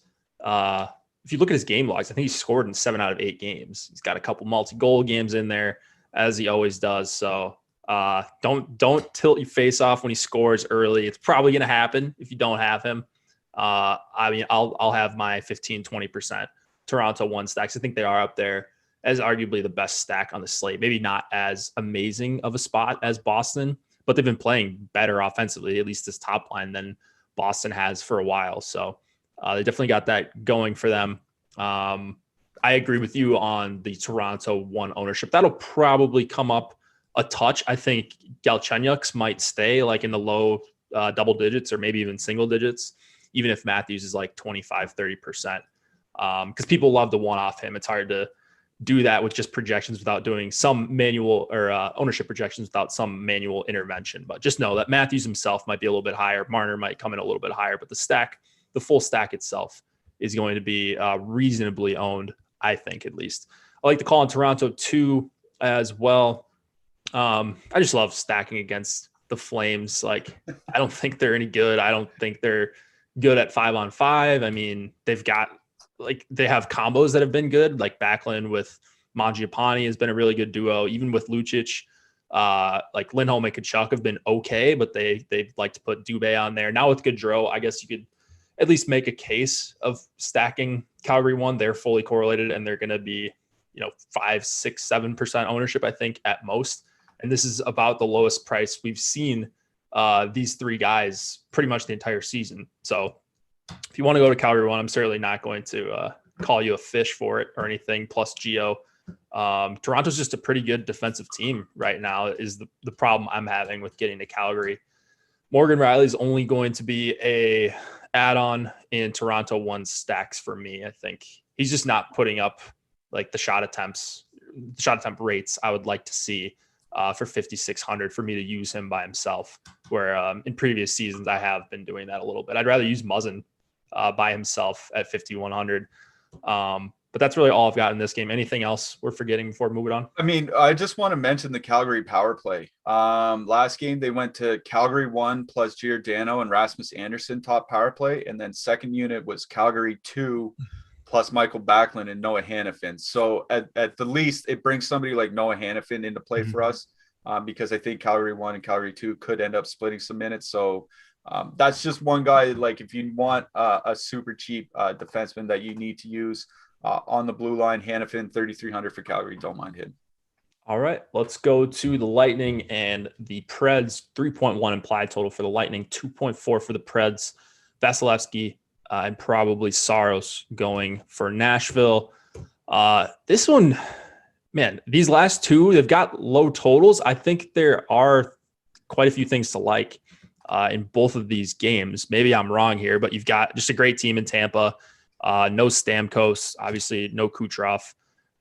game logs, I think he's scored in 7 out of 8 games. He's got a couple multi-goal games in there, as he always does. So don't tilt your face off when he scores early. It's probably going to happen if you don't have him. I'll have my 15-20% Toronto 1 stacks. I think they are up there as arguably the best stack on the slate. Maybe not as amazing of a spot as Boston, but they've been playing better offensively, at least this top line, than Boston has for a while. So they definitely got that going for them. I agree with you on the Toronto 1 ownership. That'll probably come up a touch. I think Galchenyuk's might stay like in the low double digits or maybe even single digits, even if Matthews is like 25-30%. Because people love to one-off him. It's hard to do that with just projections without doing some manual or ownership projections without some manual intervention. But just know that Matthews himself might be a little bit higher. Marner might come in a little bit higher, but the full stack itself is going to be reasonably owned, I think, at least. I like to call in Toronto 2 as well. I just love stacking against the Flames. Like, I don't think they're any good. I don't think they're good at 5-on-5. I mean, they have combos that have been good, like Backlund with Mangiapane has been a really good duo. Even with Lucic, like Lindholm and Kachuk have been okay, but they like to put Dubé on there. Now with Gaudreau, I guess you could at least make a case of stacking Calgary 1. They're fully correlated and they're going to be, 5, 6, 7% ownership, I think, at most. And this is about the lowest price we've seen these 3 guys pretty much the entire season. So if you want to go to Calgary 1, I'm certainly not going to call you a fish for it or anything, plus Geo. Toronto's just a pretty good defensive team right now is the problem I'm having with getting to Calgary. Morgan Riley's only going to be a add-on in Toronto 1 stacks for me. I think he's just not putting up like the shot attempt rates I would like to see for 5,600 for me to use him by himself, where in previous seasons I have been doing that a little bit. I'd rather use Muzzin by himself at 5,100. But that's really all I've got in this game. Anything else we're forgetting before moving on? I mean, I just want to mention the Calgary power play. Last game, they went to Calgary 1 plus Giordano and Rasmus Anderson top power play. And then second unit was Calgary 2 plus Michael Backlund and Noah Hannafin. So at the least, it brings somebody like Noah Hannafin into play for us because I think Calgary 1 and Calgary 2 could end up splitting some minutes. So that's just one guy. Like if you want a super cheap defenseman that you need to use on the blue line, Hannafin, 3,300 for Calgary. Don't mind him. All right, let's go to the Lightning and the Preds. 3.1 implied total for the Lightning, 2.4 for the Preds. Vasilevsky and probably Saros going for Nashville. This one, man, these last 2, they've got low totals. I think there are quite a few things to like in both of these games. Maybe I'm wrong here, but you've got just a great team in Tampa. No Stamkos, obviously no Kucherov,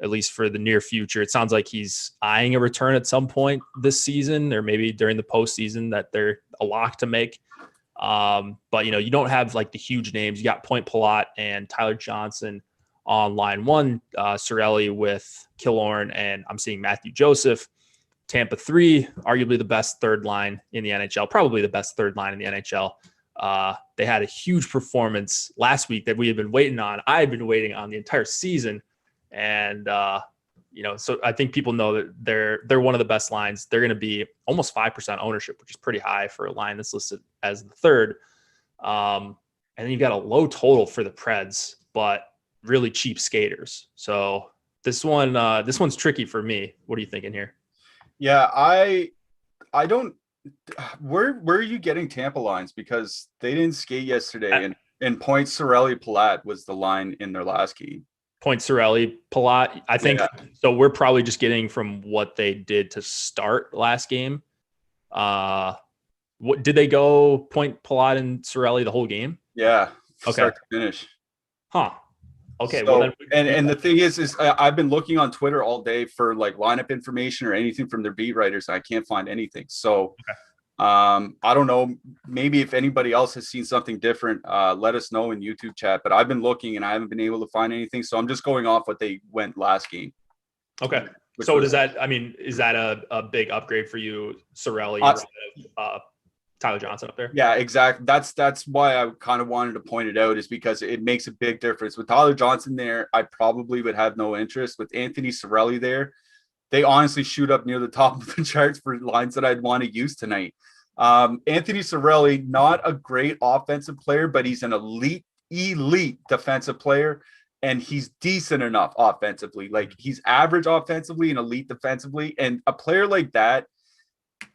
at least for the near future. It sounds like he's eyeing a return at some point this season or maybe during the postseason that they're a lock to make. But, you don't have like the huge names. You got Point Palat and Tyler Johnson on line 1, Cirelli with Killorn, and I'm seeing Matthew Joseph. Tampa 3, arguably the best third line in the NHL, probably the best third line in the NHL. They had a huge performance last week that we had been waiting on. I had been waiting on the entire season. And, so I think people know that they're one of the best lines. They're going to be almost 5% ownership, which is pretty high for a line that's listed as the third. And then you've got a low total for the Preds, but really cheap skaters. So this one's tricky for me. What are you thinking here? Yeah, I don't. Where are you getting Tampa lines? Because they didn't skate yesterday, and Point Sorelli Palat was the line in their last game. Point Sorelli Palat. I think so. We're probably just getting from what they did to start last game. What did they go Point Palat and Sorelli the whole game? Yeah. Okay. Start to finish. Huh. Okay. So, well, then and the thing is I've been looking on Twitter all day for like lineup information or anything from their beat writers. And I can't find anything. So, I don't know. Maybe if anybody else has seen something different, let us know in YouTube chat. But I've been looking and I haven't been able to find anything. So I'm just going off what they went last game. Okay. So is that a big upgrade for you, Sorelli, instead of Tyler Johnson up there? Yeah, exactly. That's why I kind of wanted to point it out, is because it makes a big difference. With Tyler Johnson there, I probably would have no interest. With Anthony Sorelli there, they honestly shoot up near the top of the charts for lines that I'd want to use tonight. Anthony Sorelli, not a great offensive player, but he's an elite defensive player, and he's decent enough offensively. Like, he's average offensively and elite defensively. And a player like that,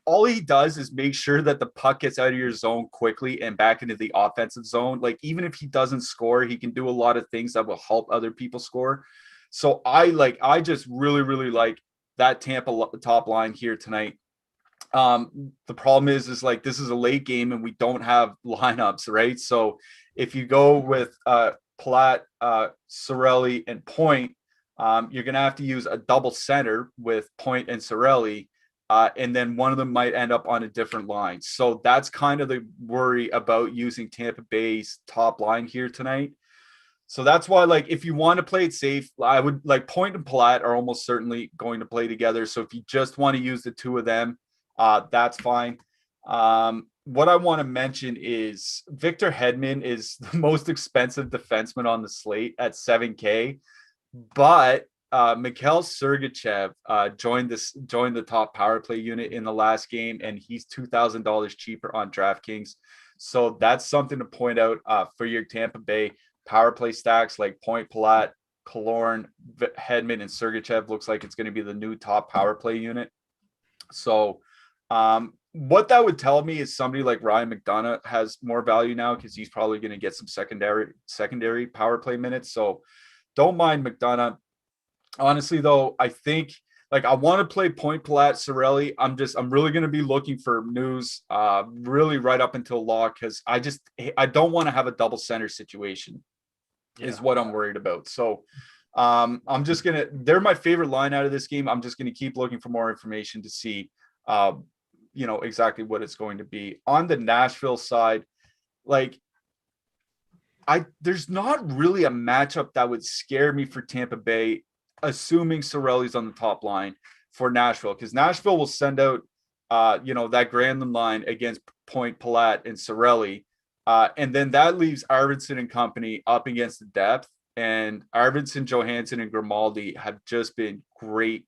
all he does is make sure that the puck gets out of your zone quickly and back into the offensive zone. Like, even if he doesn't score, he can do a lot of things that will help other people score. So I just really, really like that Tampa top line here tonight. The problem is like, this is a late game and we don't have lineups, right? So if you go with Palat, Sorelli, and Point, you're going to have to use a double center with Point and Sorelli. And then one of them might end up on a different line. So that's kind of the worry about using Tampa Bay's top line here tonight. So that's why, like, if you want to play it safe, I would like Point and Palat are almost certainly going to play together. So if you just want to use the two of them, that's fine. What I want to mention is Victor Hedman is the most expensive defenseman on the slate at $7K, but Mikhail Sergachev joined the top power play unit in the last game, and he's $2,000 cheaper on DraftKings. So that's something to point out for your Tampa Bay power play stacks, like Point, Palat, Killorn, Hedman, and Sergachev. Looks like it's going to be the new top power play unit. So what that would tell me is somebody like Ryan McDonough has more value now, because he's probably going to get some secondary power play minutes. So don't mind McDonough. Honestly, though, I think, like, I want to play Point, Palat, Sorelli. I'm really going to be looking for news really right up until lock, because I don't want to have a double center situation is what I'm worried about. So they're my favorite line out of this game. I'm just going to keep looking for more information to see, exactly what it's going to be. On the Nashville side, like, there's not really a matchup that would scare me for Tampa Bay, assuming Sorelli's on the top line for Nashville, because Nashville will send out, that Granlund line against Point, Palat, and Sorelli. And then that leaves Arvidsson and company up against the depth. And Arvidsson, Johansson, and Grimaldi have just been great.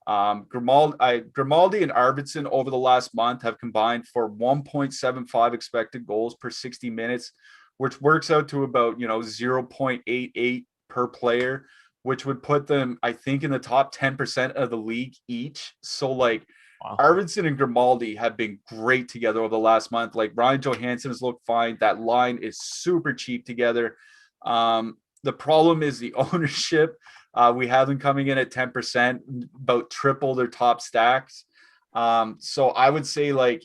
Grimaldi and Arvidsson over the last month have combined for 1.75 expected goals per 60 minutes, which works out to about, 0.88 per player, which would put them, I think, in the top 10% of the league each. So, like, wow. Arvidsson and Grimaldi have been great together over the last month. Like, Ryan Johansson has looked fine. That line is super cheap together. The problem is the ownership. We have them coming in at 10%, about triple their top stacks. So I would say, like,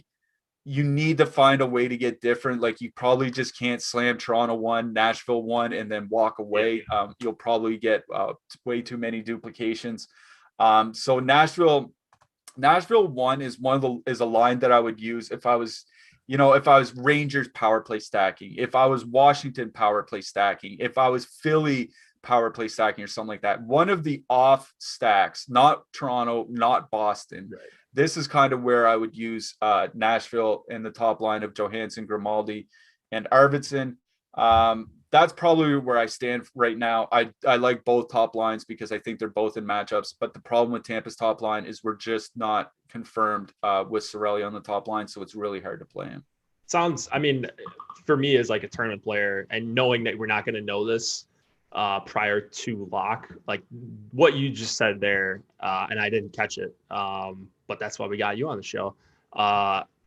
you need to find a way to get different. Like, you probably just can't slam Toronto 1, Nashville 1, and then walk away. You'll probably get way too many duplications. So Nashville 1 is is a line that I would use if I was, if I was Rangers power play stacking, if I was Washington power play stacking, if I was Philly power play stacking or something like that. One of the off stacks, not Toronto, not Boston. Right. This is kind of where I would use Nashville in the top line of Johansson, Grimaldi, and Arvidsson. That's probably where I stand right now. I like both top lines because I think they're both in matchups. But the problem with Tampa's top line is we're just not confirmed with Cirelli on the top line, so it's really hard to play him. I mean, for me as like a tournament player and knowing that we're not going to know this prior to lock, like what you just said there, and I didn't catch it, but that's why we got you on the show,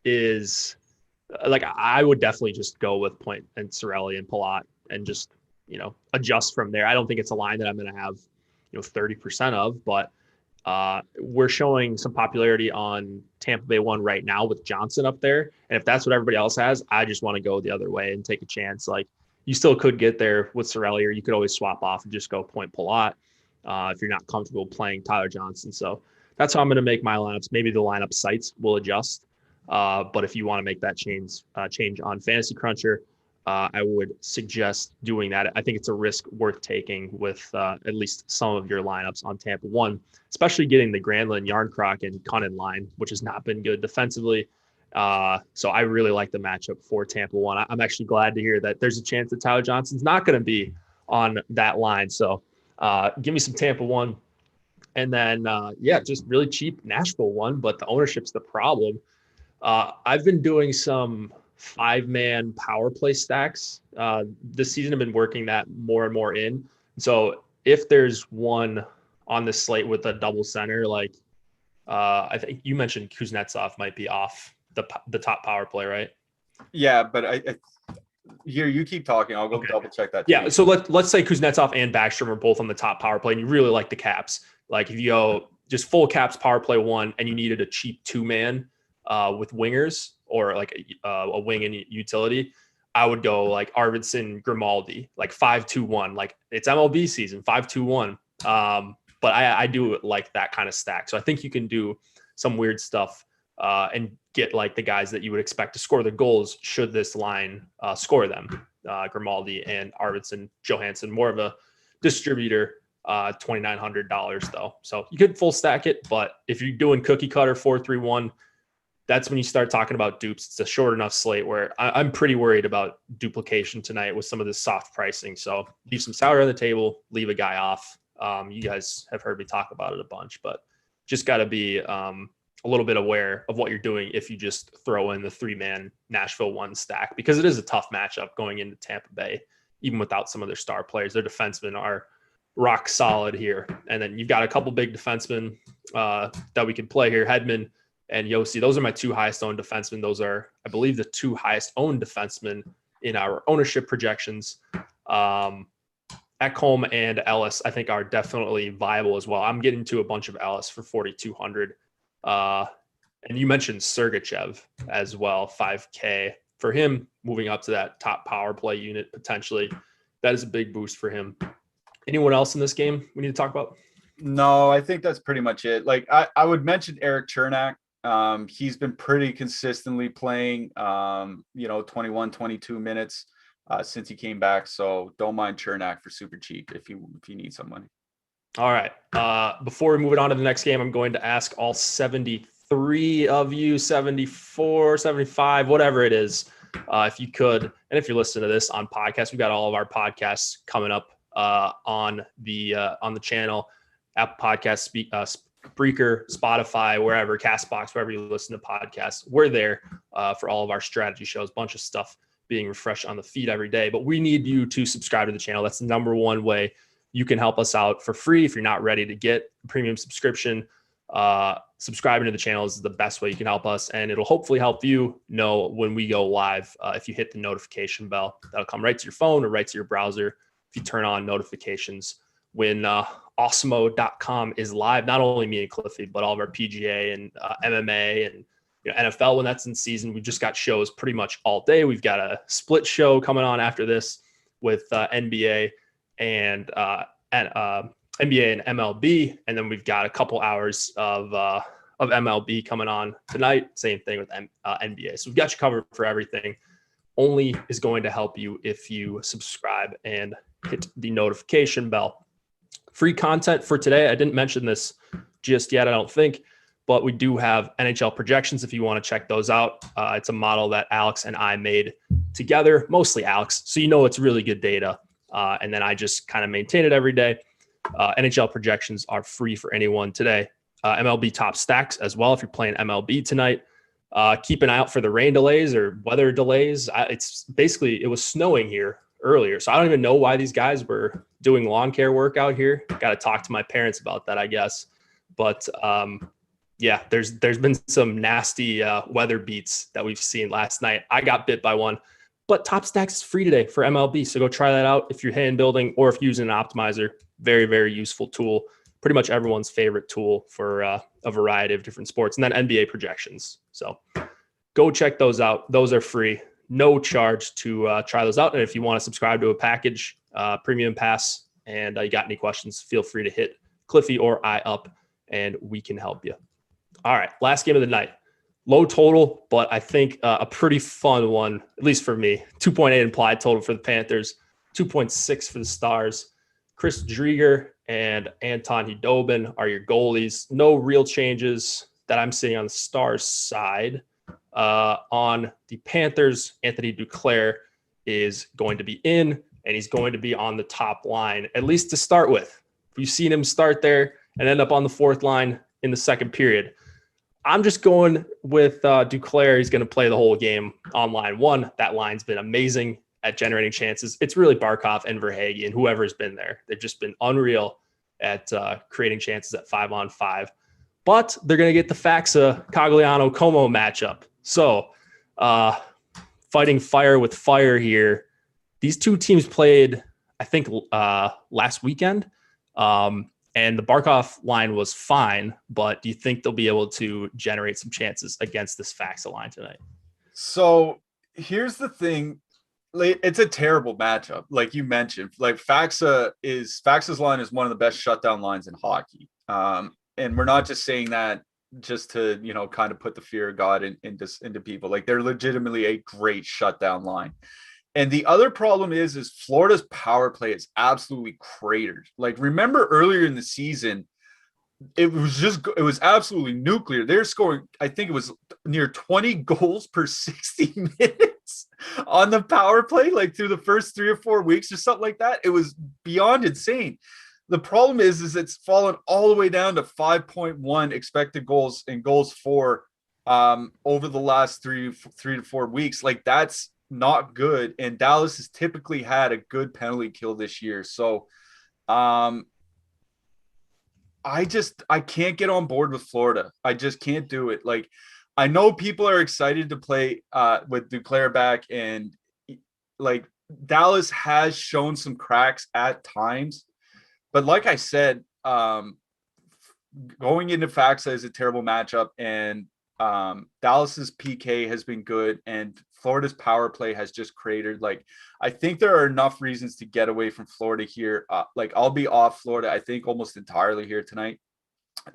is like I would definitely just go with Point and Cirelli and Palat and just, adjust from there. I don't think it's a line that I'm going to have, 30% of, but we're showing some popularity on Tampa Bay 1 right now with Johnson up there. And if that's what everybody else has, I just want to go the other way and take a chance. Like you still could get there with Cirelli, or you could always swap off and just go Point Palat if you're not comfortable playing Tyler Johnson. So that's how I'm going to make my lineups. Maybe the lineup sites will adjust. But if you want to make that change on Fantasy Cruncher, I would suggest doing that. I think it's a risk worth taking with at least some of your lineups on Tampa 1, especially getting the Granlund, Yarncroc, and Cunnin line, which has not been good defensively. So I really like the matchup for Tampa 1. I'm actually glad to hear that there's a chance that Tyler Johnson's not going to be on that line. So give me some Tampa 1. And then, just really cheap Nashville 1, but the ownership's the problem. I've been doing some 5-man power play stacks. This season I've been working that more and more in. So if there's one on the slate with a double center, like I think you mentioned Kuznetsov might be off the top power play, right? Yeah, but I here you keep talking. I'll go double check that. Yeah, so let's say Kuznetsov and Backstrom are both on the top power play, and you really like the Caps. Like if you go just full Caps power play 1, and you needed a cheap 2-man with wingers or like a wing and utility, I would go like Arvidsson, Grimaldi, like 5-2-1. Like it's MLB season, 5-2-1. But I do like that kind of stack. So I think you can do some weird stuff and get like the guys that you would expect to score the goals should this line score them. Grimaldi and Arvidsson, Johansson, more of a distributor, $2,900 though. So you could full stack it, but if you're doing cookie cutter 4-3-1, that's when you start talking about dupes. It's a short enough slate where I'm pretty worried about duplication tonight with some of this soft pricing. So leave some salary on the table, leave a guy off. You guys have heard me talk about it a bunch, but just got to be a little bit aware of what you're doing if you just throw in the 3-man Nashville 1 stack, because it is a tough matchup going into Tampa Bay, even without some of their star players. Their defensemen are rock solid here. And then you've got a couple big defensemen that we can play here. Hedman and Yossi, those are my 2 highest owned defensemen. Those are, I believe, the 2 highest owned defensemen in our ownership projections. Ekholm and Ellis, I think, are definitely viable as well. I'm getting to a bunch of Ellis for 4,200. And you mentioned Sergachev as well, 5K for him, moving up to that top power play unit potentially. That is a big boost for him. Anyone else in this game we need to talk about? No, I think that's pretty much it. Like I would mention Eric Chernak. He's been pretty consistently playing, 21, 22 minutes since he came back. So don't mind Chernak for super cheap if you need some money. All right. Before we move it on to the next game, I'm going to ask all 73 of you, 74, 75, whatever it is, if you could. And if you're listening to this on podcast, we've got all of our podcasts coming up on the channel, Apple Podcasts, Spreaker, Spotify, wherever, Castbox, wherever you listen to podcasts. We're there for all of our strategy shows, bunch of stuff being refreshed on the feed every day. But we need you to subscribe to the channel. That's the number one way you can help us out for free. If you're not ready to get a premium subscription, subscribing to the channel is the best way you can help us. And it'll hopefully help you know when we go live. If you hit the notification bell, that'll come right to your phone or right to your browser. If you turn on notifications when Awesemo.com is live, not only me and Cliffy, but all of our PGA and MMA and NFL when that's in season. We've just got shows pretty much all day. We've got a split show coming on after this with NBA and NBA and MLB, and then we've got a couple hours of MLB coming on tonight. Same thing with NBA. So we've got you covered for everything. Only is going to help you if you subscribe and hit the notification bell. Free content for today. I didn't mention this just yet, I don't think, but we do have NHL projections if you want to check those out. It's a model that Alex and I made together, mostly Alex. So it's really good data. And then I just kind of maintain it every day. NHL projections are free for anyone today. MLB top stacks as well. If you're playing MLB tonight, keep an eye out for the rain delays or weather delays. It was snowing here earlier. So I don't even know why these guys were doing lawn care work out here. Got to talk to my parents about that, I guess. But there's been some nasty weather beats that we've seen last night. I got bit by one, but Top Stacks is free today for MLB. So go try that out if you're hand building or if you're using an optimizer. Very, very useful tool. Pretty much everyone's favorite tool for a variety of different sports. And then NBA projections. So go check those out. Those are free. No charge to try those out. And if you want to subscribe to a package, premium pass, and you got any questions, feel free to hit Cliffy or I up and we can help you. All right, last game of the night. Low total, but I think a pretty fun one, at least for me. 2.8 implied total for the Panthers, 2.6 for the Stars. Chris Driedger and Anton Khudobin are your goalies. No real changes that I'm seeing on the Stars side. On the Panthers, Anthony Duclair is going to be in, and he's going to be on the top line, at least to start with. You've seen him start there and end up on the fourth line in the second period. I'm just going with Duclair. He's going to play the whole game on line one. That line's been amazing at generating chances. It's really Barkov and Verhaeghe and whoever's been there. They've just been unreal at creating chances at 5-on-5. But they're going to get the Faxa Cogliano-Como matchup. So fighting fire with fire here. These two teams played, I think, last weekend. And the Barkov line was fine, but do you think they'll be able to generate some chances against this Faxa line tonight? So here's the thing. It's a terrible matchup. Like you mentioned, like Faxa's line is one of the best shutdown lines in hockey. And we're not just saying that just to, kind of put the fear of God into people. Like they're legitimately a great shutdown line. And the other problem is Florida's power play is absolutely cratered. Like, remember earlier in the season, it was absolutely nuclear. They're scoring, I think it was near 20 goals per 60 minutes on the power play, like through the first 3 or 4 weeks or something like that. It was beyond insane. The problem is it's fallen all the way down to 5.1 expected goals and goals for over the last 3 to 4 weeks. Like, that's not good, and Dallas has typically had a good penalty kill this year. So I can't get on board with Florida. I just can't do it. Like, I know people are excited to play with Duclair back, and like Dallas has shown some cracks at times, but like I said, going into Faxa is a terrible matchup, and Dallas's PK has been good, and Florida's power play has just cratered. Like, I think there are enough reasons to get away from Florida here. Like, I'll be off Florida, I think, almost entirely here tonight.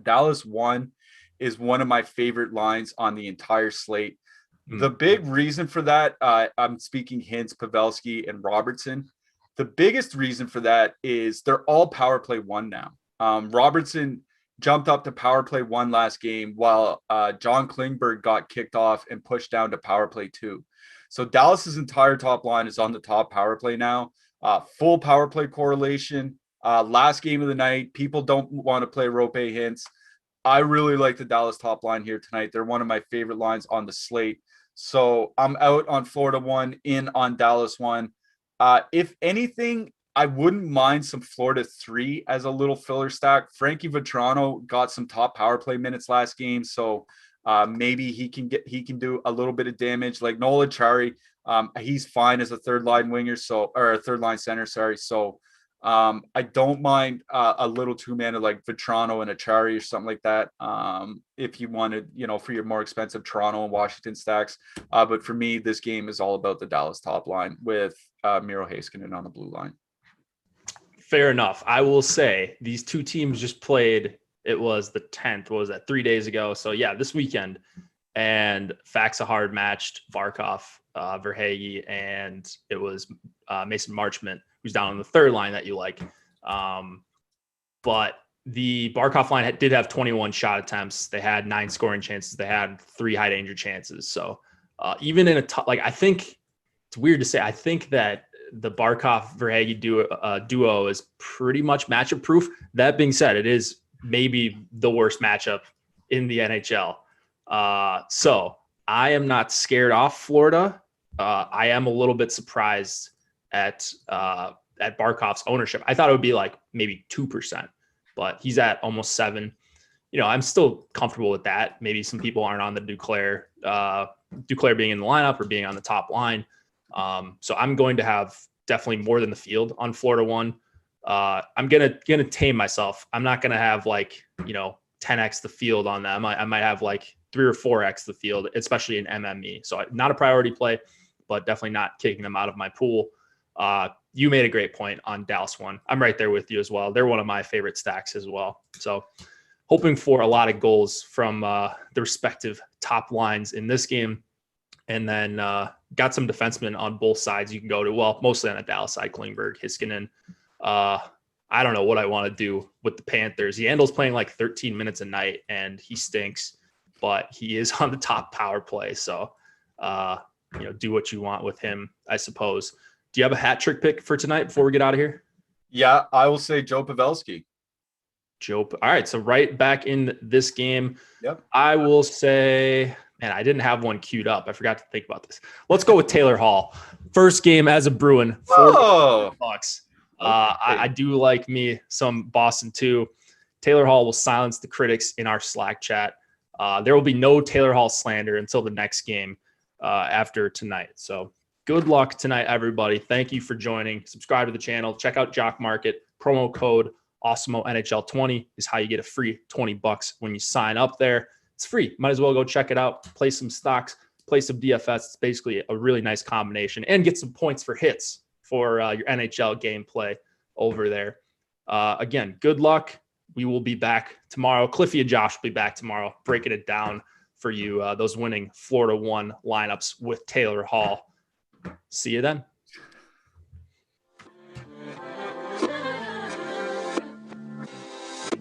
Dallas 1 is one of my favorite lines on the entire slate. The big reason for that, I'm speaking Hintz, Pavelski, and Robertson. The biggest reason for that is they're all power play 1 now. Robertson jumped up to power play 1 last game, while John Klingberg got kicked off and pushed down to power play 2. So Dallas's entire top line is on the top power play now. Full power play correlation. Last game of the night, people don't want to play Rope Hintz. I really like the Dallas top line here tonight. They're one of my favorite lines on the slate. So I'm out on Florida 1, in on Dallas 1. If anything, I wouldn't mind some Florida 3 as a little filler stack. Frankie Vatrano got some top power play minutes last game, so maybe he can do a little bit of damage. Like Noel Acciari, he's fine as a third line winger, or a third line center. Sorry, so I don't mind a little 2-man like Vatrano and Acciari or something like that. If you wanted, for your more expensive Toronto and Washington stacks. But for me, this game is all about the Dallas top line with Miro Heiskanen on the blue line. Fair enough. I will say these two teams just played. It was the 10th. What was that? 3 days ago. So yeah, this weekend. And Faxa hard matched Barkov, Verhaeghe, and it was Mason Marchment, who's down on the third line that you like. But the Barkov line did have 21 shot attempts. They had 9 scoring chances. They had 3 high danger chances. So even in a I think it's weird to say. I think that the Barkov-Verhaeghe duo is pretty much matchup proof. That being said, it is maybe the worst matchup in the NHL. So I am not scared off Florida. I am a little bit surprised at Barkov's ownership. I thought it would be like maybe 2%, but he's at almost 7%. I'm still comfortable with that. Maybe some people aren't on the Duclair being in the lineup or being on the top line. So I'm going to have definitely more than the field on Florida 1. I'm gonna tame myself. I'm not gonna have 10x the field on them. I might have 3 or 4x the field, especially in MME. So not a priority play, but definitely not kicking them out of my pool. You made a great point on Dallas 1. I'm right there with you as well. They're one of my favorite stacks as well. So hoping for a lot of goals from the respective top lines in this game. And then got some defensemen on both sides you can go to. Well, mostly on the Dallas side, Klingberg, Heiskanen. I don't know what I want to do with the Panthers. Yandel's playing 13 minutes a night, and he stinks, but he is on the top power play. So, do what you want with him, I suppose. Do you have a hat trick pick for tonight before we get out of here? Yeah, I will say Joe Pavelski. All right, so right back in this game. Yep. I will say, man, I didn't have one queued up. I forgot to think about this. Let's go with Taylor Hall. First game as a Bruin, $40. I do like me some Boston too. Taylor Hall will silence the critics in our Slack chat. There will be no Taylor Hall slander until the next game after tonight. So good luck tonight, everybody. Thank you for joining. Subscribe to the channel. Check out Jock Market. Promo code Awesemo NHL 20 is how you get a free $20 when you sign up there. It's free. Might as well go check it out. Play some stocks, play some DFS. It's basically a really nice combination, and get some points for hits for your NHL gameplay over there. Again, good luck. We will be back tomorrow. Cliffy and Josh will be back tomorrow, breaking it down for you, those winning Florida 1 lineups with Taylor Hall. See you then.